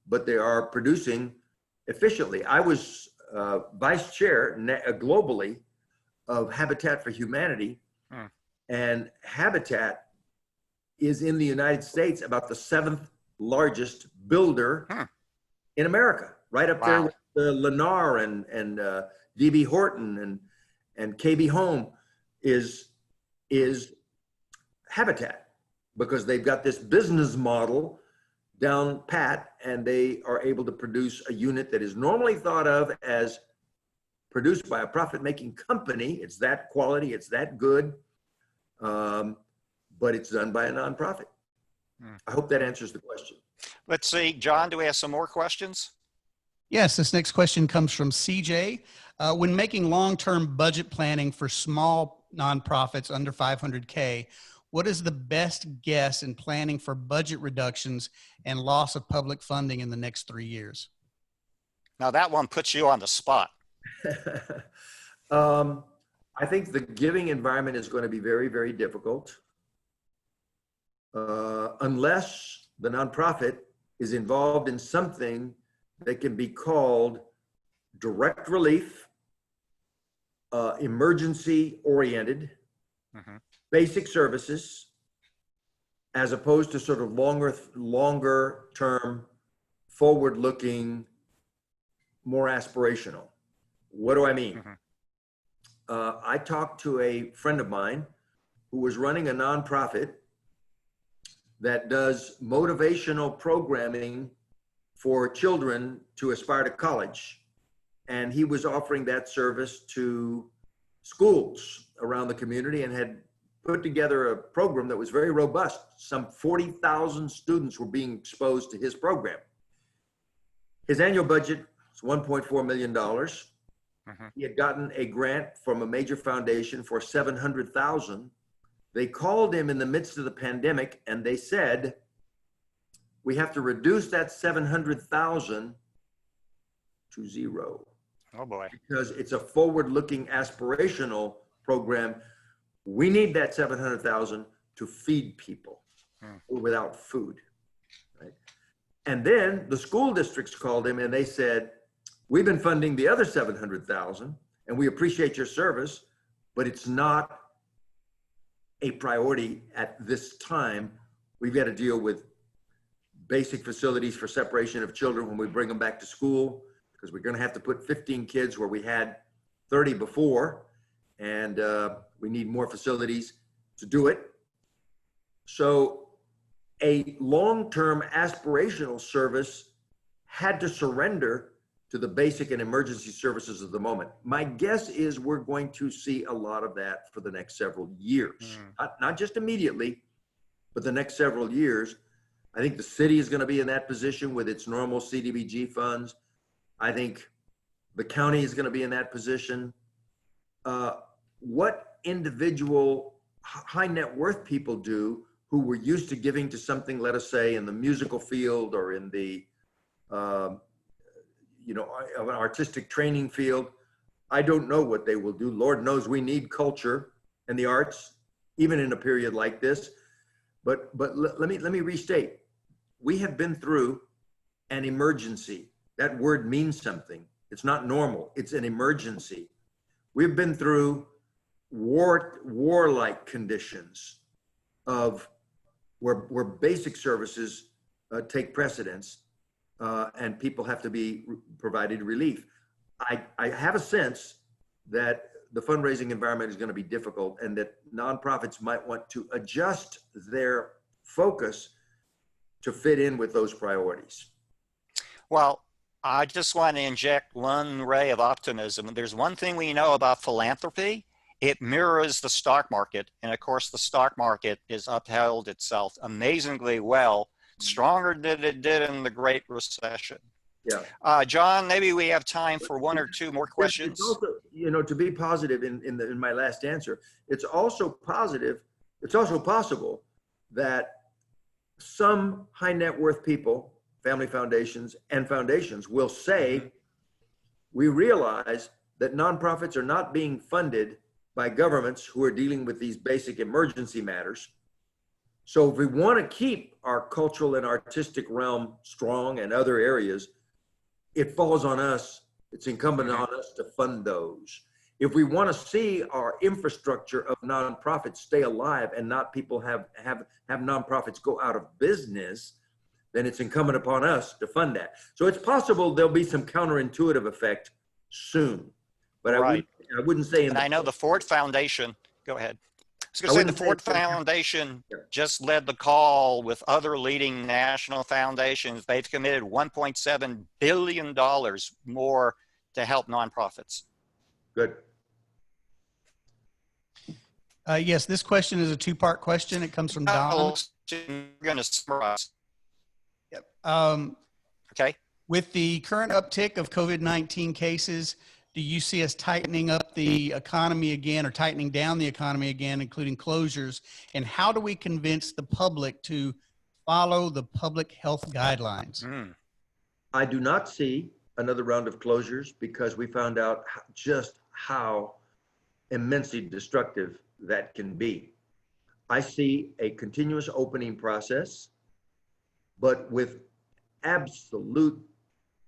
but they are producing efficiently. I was vice chair globally of Habitat for Humanity, and Habitat is in the United States about the 7th largest builder in America, right up there with Lennar and D.B. Horton and KB Home is Habitat, because they've got this business model down pat, and they are able to produce a unit that is normally thought of as produced by a profit-making company. It's that quality, it's that good, but it's done by a nonprofit. I hope that answers the question. Let's see, John, do we have some more questions? Yes, this next question comes from CJ. When making long-term budget planning for small nonprofits under 500K, what is the best guess in planning for budget reductions and loss of public funding in the next 3 years? Now that one puts you on the spot. I think the giving environment is going to be very, very difficult unless the nonprofit is involved in something that can be called direct relief, emergency oriented, basic services, as opposed to sort of longer term, forward looking, more aspirational. What do I mean? I talked to a friend of mine who was running a nonprofit that does motivational programming for children to aspire to college. And he was offering that service to schools around the community and had put together a program that was very robust. Some 40,000 students were being exposed to his program. His annual budget was $1.4 million. He had gotten a grant from a major foundation for $700,000. They called him in the midst of the pandemic and they said, we have to reduce that $700,000 to zero. Oh boy. Because it's a forward-looking aspirational program. We need that $700,000 to feed people who are without food, right? And then the school districts called him and they said, we've been funding the other $700,000 and we appreciate your service, but it's not a priority at this time. We've got to deal with basic facilities for separation of children when we bring them back to school, because we're going to have to put 15 kids where we had 30 before, and we need more facilities to do it. So a long-term aspirational service had to surrender to the basic and emergency services of the moment. My guess is we're going to see a lot of that for the next several years, not just immediately, but the next several years. I think the city is going to be in that position with its normal CDBG funds. I think the county is going to be in that position. What individual high net worth people do who were used to giving to something, let us say, in the musical field or in the of an artistic training field, I don't know what they will do. Lord knows we need culture and the arts, even in a period like this. But let me restate. We have been through an emergency. That word means something. It's not normal. It's an emergency. We've been through warlike conditions of where basic services take precedence. And people have to be provided relief. I have a sense that the fundraising environment is going to be difficult and that nonprofits might want to adjust their focus to fit in with those priorities. Well, I just want to inject one ray of optimism. There's one thing we know about philanthropy. It mirrors the stock market. And of course, the stock market has upheld itself amazingly well, stronger than it did in the Great Recession. Yeah. John, maybe we have time for one or two more questions. It's also, to be positive in my last answer, it's also positive. It's also possible that some high net worth people, family foundations and foundations will say, we realize that nonprofits are not being funded by governments who are dealing with these basic emergency matters. So if we want to keep our cultural and artistic realm strong and other areas, it falls on us. It's incumbent on us to fund those. If we want to see our infrastructure of nonprofits stay alive and not people have nonprofits go out of business, then it's incumbent upon us to fund that. So it's possible there'll be some counterintuitive effect soon, but I wouldn't say. And I know the Ford Foundation, go ahead. I was going to say the Ford Foundation just led the call with other leading national foundations. They've committed $1.7 billion more to help nonprofits. Good. Yes, this question is a two-part question. It comes from Don. We're going to summarize. Yep. Okay. With the current uptick of COVID-19 cases, do you see us tightening up the economy again or tightening down the economy again, including closures? And how do we convince the public to follow the public health guidelines? I do not see another round of closures because we found out just how immensely destructive that can be. I see a continuous opening process, but with absolute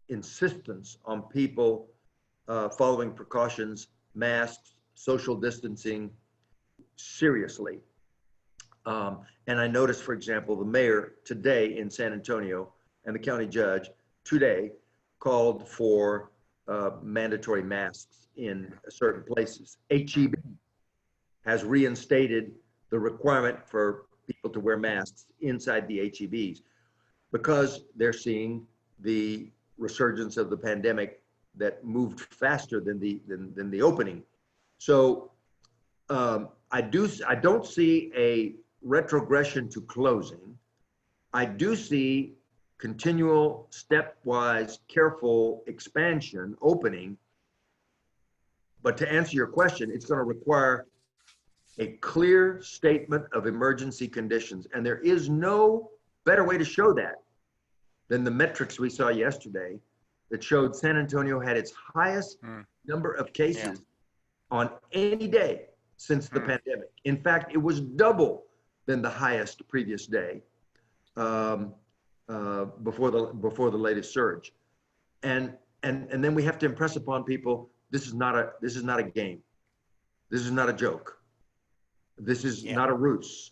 insistence on people following precautions, masks, social distancing seriously. And I noticed, for example, the mayor today in San Antonio and the county judge today called for mandatory masks in certain places. HEB has reinstated the requirement for people to wear masks inside the HEBs because they're seeing the resurgence of the pandemic that moved faster than the opening. So I don't see a retrogression to closing. I do see continual, stepwise, careful expansion, opening. But to answer your question, it's going to require a clear statement of emergency conditions. And there is no better way to show that than the metrics we saw yesterday that showed San Antonio had its highest number of cases on any day since the pandemic. In fact, it was double than the highest previous day before the latest surge. And then we have to impress upon people, this is not a game. This is not a joke. This is not a ruse.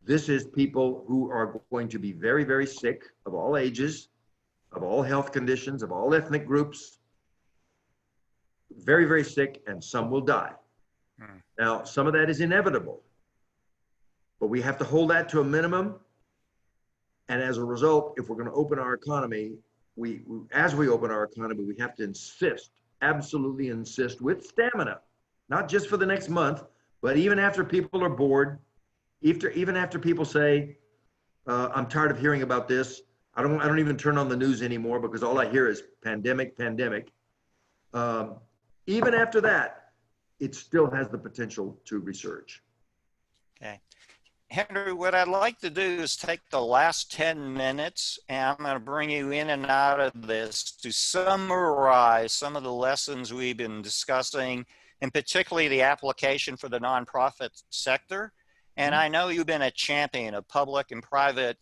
This is people who are going to be very, very sick, of all ages, of all health conditions, of all ethnic groups, very, very sick, and some will die. Now, some of that is inevitable, but we have to hold that to a minimum. And as a result, if we're going to open our economy, as we open our economy, we have to insist, absolutely insist with stamina, not just for the next month, but even after people are bored, even after people say, I'm tired of hearing about this. I don't even turn on the news anymore because all I hear is pandemic, pandemic. Even after that, it still has the potential to resurge. Okay. Henry, what I'd like to do is take the last 10 minutes and I'm going to bring you in and out of this to summarize some of the lessons we've been discussing, and particularly the application for the nonprofit sector. And I know you've been a champion of public and private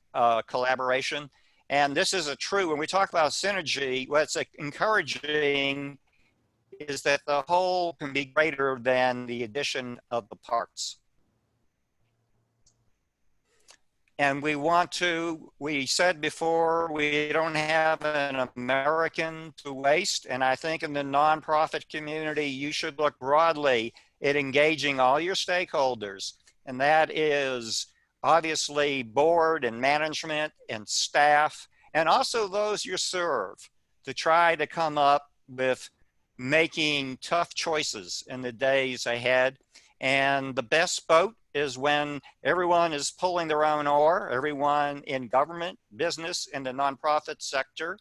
collaboration. And this is a true, when we talk about synergy, what's encouraging is that the whole can be greater than the addition of the parts. And we said before, we don't have an American to waste. And I think in the nonprofit community, you should look broadly at engaging all your stakeholders. And that is obviously board and management and staff, and also those you serve, to try to come up with making tough choices in the days ahead. And the best boat is when everyone is pulling their own oar, everyone in government, business, and the nonprofit sector.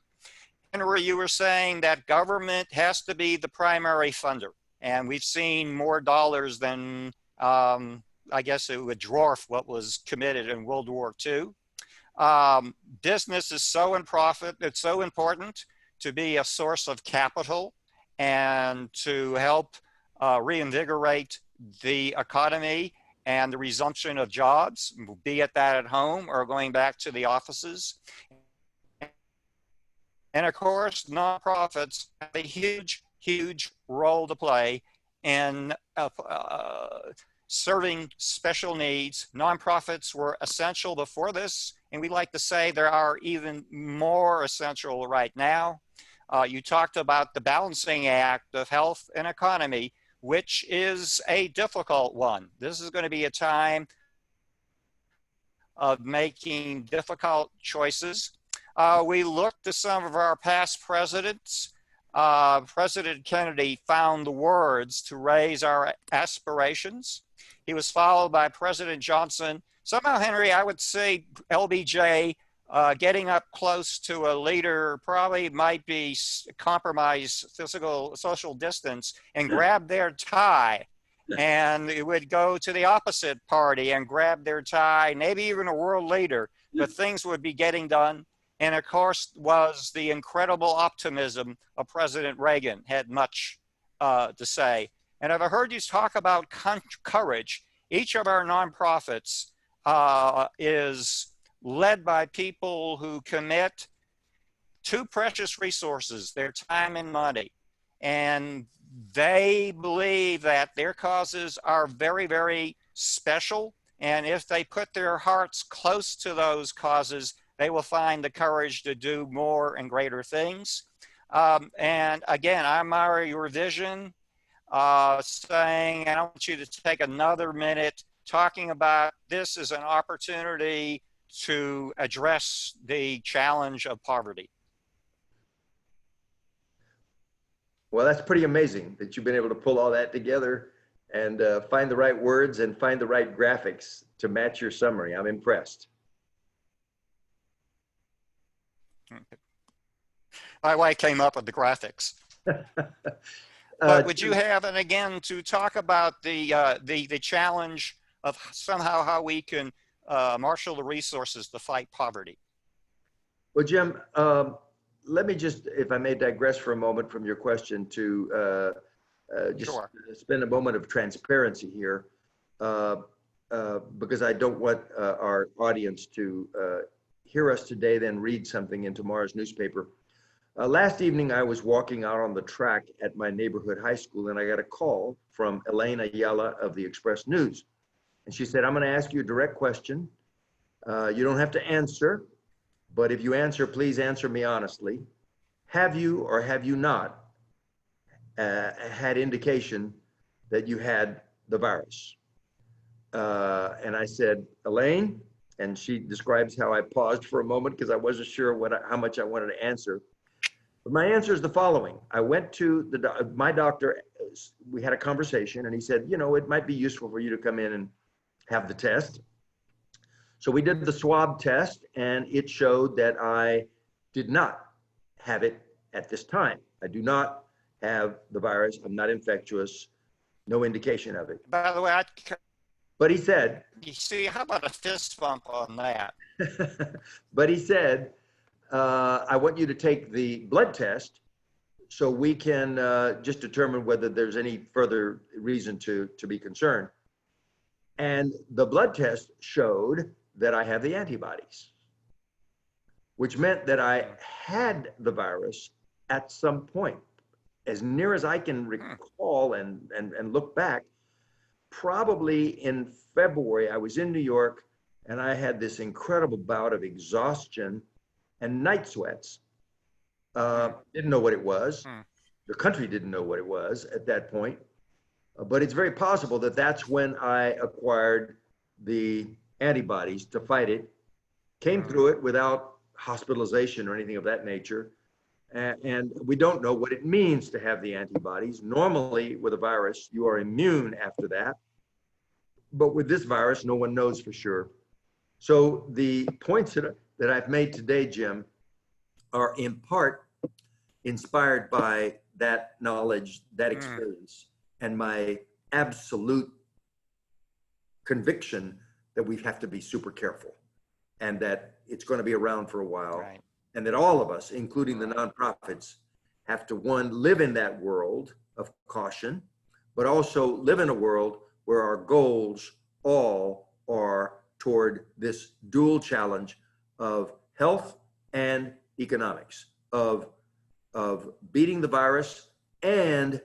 Henry, you were saying that government has to be the primary funder. And we've seen more dollars than, I guess it would dwarf what was committed in World War II. Business is so important to be a source of capital and to help reinvigorate the economy and the resumption of jobs, be it that at home or going back to the offices. And of course, nonprofits have a huge, huge role to play in serving special needs. Nonprofits were essential before this, and we like to say they are even more essential right now. You talked about the balancing act of health and economy, which is a difficult one. This is going to be a time of making difficult choices. We looked to some of our past presidents. President Kennedy found the words to raise our aspirations. He was followed by President Johnson. Somehow, Henry, I would say LBJ getting up close to a leader probably might be compromise social distance and grab their tie. And it would go to the opposite party and grab their tie, maybe even a world leader, but things would be getting done. And of course, was the incredible optimism of President Reagan, had much to say. And I've heard you talk about courage. Each of our nonprofits is led by people who commit two precious resources, their time and money. And they believe that their causes are very, very special. And if they put their hearts close to those causes, they will find the courage to do more and greater things. And again, I admire your vision, saying, I want you to take another minute talking about this as an opportunity to address the challenge of poverty. Well, that's pretty amazing that you've been able to pull all that together and find the right words and find the right graphics to match your summary. I'm impressed. My wife came up with the graphics. But would you have, and again, to talk about the challenge of somehow how we can marshal the resources to fight poverty? Well, Jim, let me just, if I may digress for a moment from your question to just Sure. spend a moment of transparency here, because I don't want our audience to hear us today, then read something in tomorrow's newspaper. Last evening, I was walking out on the track at my neighborhood high school, and I got a call from Elaine Ayala of the Express News. And she said, I'm going to ask you a direct question. You don't have to answer, but if you answer, please answer me honestly. Have you or have you not had indication that you had the virus? And I said, Elaine, and she describes how I paused for a moment because I wasn't sure how much I wanted to answer. But my answer is the following. I went to my doctor, we had a conversation, and he said, you know, it might be useful for you to come in and have the test. So we did the swab test, and it showed that I did not have it at this time. I do not have the virus. I'm not infectious. No indication of it. By the way, But he said, you see, how about a fist bump on that? but he said, I want you to take the blood test so we can just determine whether there's any further reason to be concerned. And the blood test showed that I have the antibodies, which meant that I had the virus at some point. As near as I can recall and look back, probably in February, I was in New York and I had this incredible bout of exhaustion and night sweats. Didn't know what it was. The country didn't know what it was at that point. But it's very possible that that's when I acquired the antibodies to fight it, came through it without hospitalization or anything of that nature. And we don't know what it means to have the antibodies. Normally with a virus, you are immune after that. But with this virus, no one knows for sure. So the points that I've made today, Jim, are in part inspired by that knowledge, that experience, and my absolute conviction that we have to be super careful and that it's going to be around for a while. Right. And that all of us, including the nonprofits, have to, one, live in that world of caution, but also live in a world where our goals all are toward this dual challenge of health and economics, of beating the virus and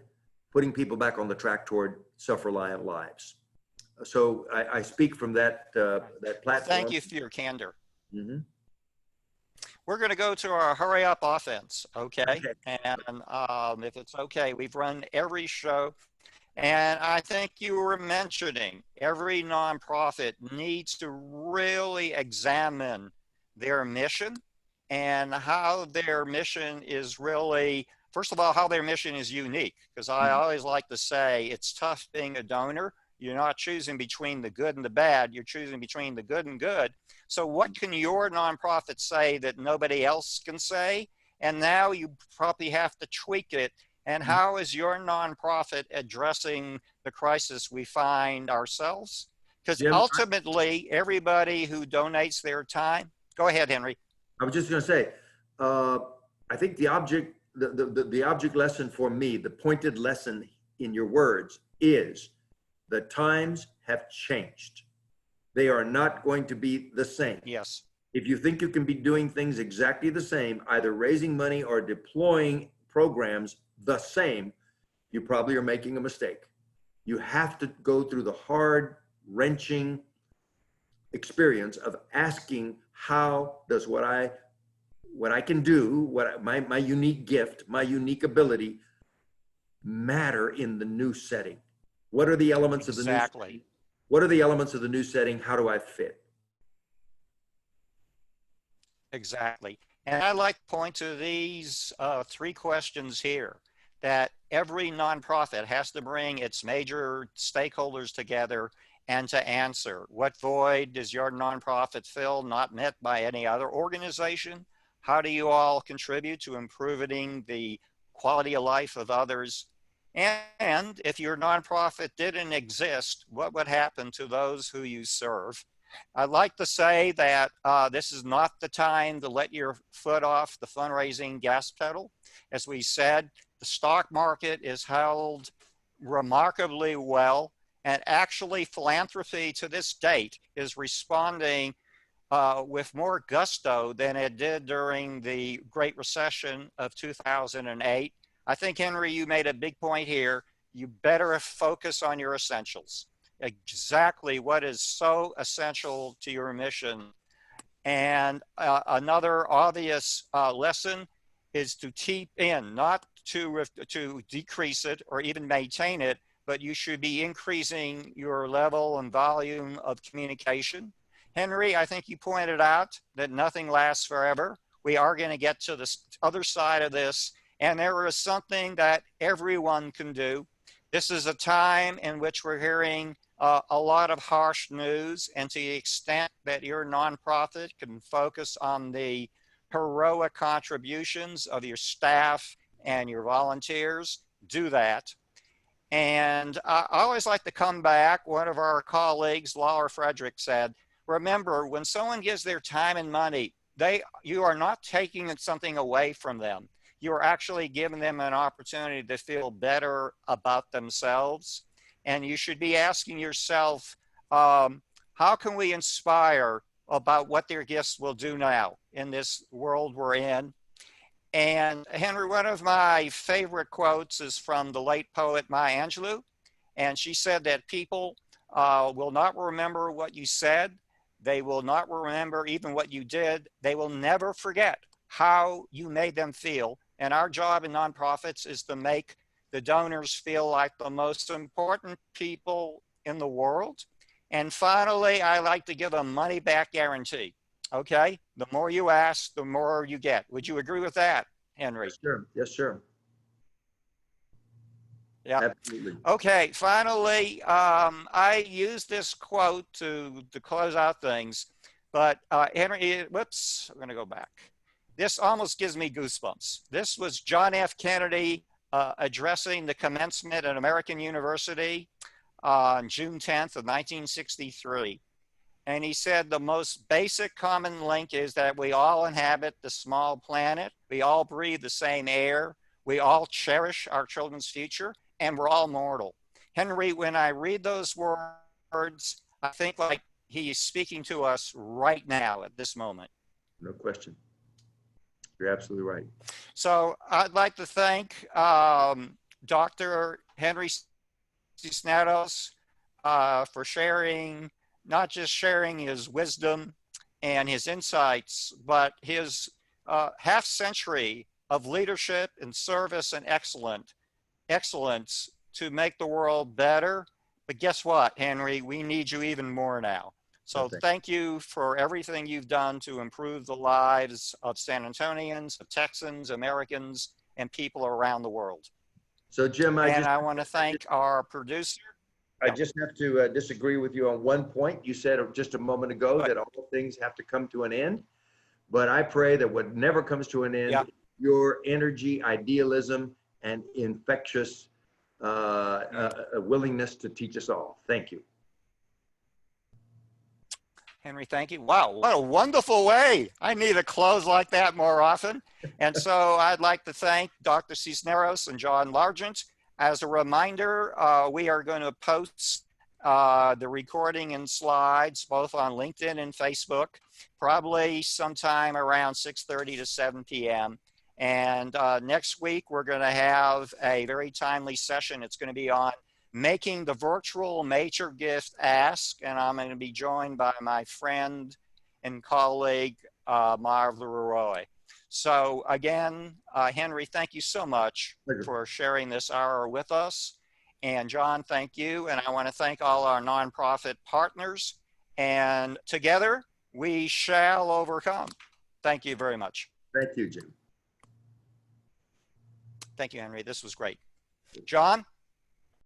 putting people back on the track toward self-reliant lives. So I speak from that platform. Thank you for your candor. Mm-hmm. We're going to go to our hurry up offense, okay? And if it's okay, we've run every show. And I think you were mentioning every nonprofit needs to really examine their mission and how their mission is really, first of all, how their mission is unique. Because I always like to say it's tough being a donor. You're not choosing between the good and the bad. You're choosing between the good and good. So what can your nonprofit say that nobody else can say? And now you probably have to tweak it. And how is your nonprofit addressing the crisis we find ourselves? Because ultimately, everybody who donates their time, go ahead, Henry. I was just going to say, I think the object lesson for me, the pointed lesson in your words is the times have changed. They are not going to be the same. Yes. If you think you can be doing things exactly the same, either raising money or deploying programs the same, you probably are making a mistake. You have to go through the hard, wrenching experience of asking, how does what I can do, my unique gift, my unique ability matter in the new setting? What are the elements of the new setting? What are the elements of the new setting? How do I fit? Exactly. And I'd like to point to these three questions here that every nonprofit has to bring its major stakeholders together and to answer. What void does your nonprofit fill not met by any other organization? How do you all contribute to improving the quality of life of others? And if your nonprofit didn't exist, what would happen to those who you serve? I'd like to say that this is not the time to let your foot off the fundraising gas pedal. As we said, the stock market is held remarkably well, and actually philanthropy to this date is responding with more gusto than it did during the Great Recession of 2008. I think, Henry, you made a big point here. You better focus on your essentials. Exactly what is so essential to your mission. And another obvious lesson is to keep in, not to decrease it or even maintain it, but you should be increasing your level and volume of communication. Henry, I think you pointed out that nothing lasts forever. We are going to get to the other side of this, and there is something that everyone can do. This is a time in which we're hearing a lot of harsh news, and to the extent that your nonprofit can focus on the heroic contributions of your staff and your volunteers, do that. And I always like to come back. One of our colleagues, Laura Frederick, said, remember, when someone gives their time and money, you are not taking something away from them. You are actually giving them an opportunity to feel better about themselves. And you should be asking yourself, how can we inspire about what their gifts will do now in this world we're in? And Henry, one of my favorite quotes is from the late poet Maya Angelou. And she said that people will not remember what you said. They will not remember even what you did. They will never forget how you made them feel. And our job in nonprofits is to make the donors feel like the most important people in the world. And finally, I like to give a money back guarantee. Okay, the more you ask, the more you get. Would you agree with that, Henry? Yes, sir. Yes, sir. Yeah. Absolutely. Okay, finally, I use this quote to close out things, but Henry, whoops, I'm going to go back. This almost gives me goosebumps. This was John F. Kennedy addressing the commencement at American University on June 10th of 1963. And he said the most basic common link is that we all inhabit the small planet. We all breathe the same air. We all cherish our children's future, and we're all mortal. Henry, when I read those words, I think like he is speaking to us right now at this moment. No question. You're absolutely right. So I'd like to thank Dr. Henry Cisneros for sharing, not just sharing his wisdom and his insights, but his half century of leadership and service and excellence to make the world better. But guess what, Henry? We need you even more now. So thank you for everything you've done to improve the lives of San Antonians, of Texans, Americans, and people around the world. So Jim, I want to thank our producer. I just have to disagree with you on one point. You said just a moment ago that all things have to come to an end, but I pray that what never comes to an end, your energy, idealism, and infectious willingness to teach us all. Thank you. Henry, thank you. Wow, what a wonderful way. I need to close like that more often. And so I'd like to thank Dr. Cisneros and John Largent, As a reminder, we are going to post the recording and slides both on LinkedIn and Facebook, probably sometime around 6:30 to 7 p.m. And next week, we're going to have a very timely session. It's going to be on making the virtual major gift ask, and I'm going to be joined by my friend and colleague, Marv Leroy. So again, Henry, thank you so much for sharing this hour with us. And John, thank you. And I want to thank all our nonprofit partners. And together, we shall overcome. Thank you very much. Thank you, Jim. Thank you, Henry. This was great. John?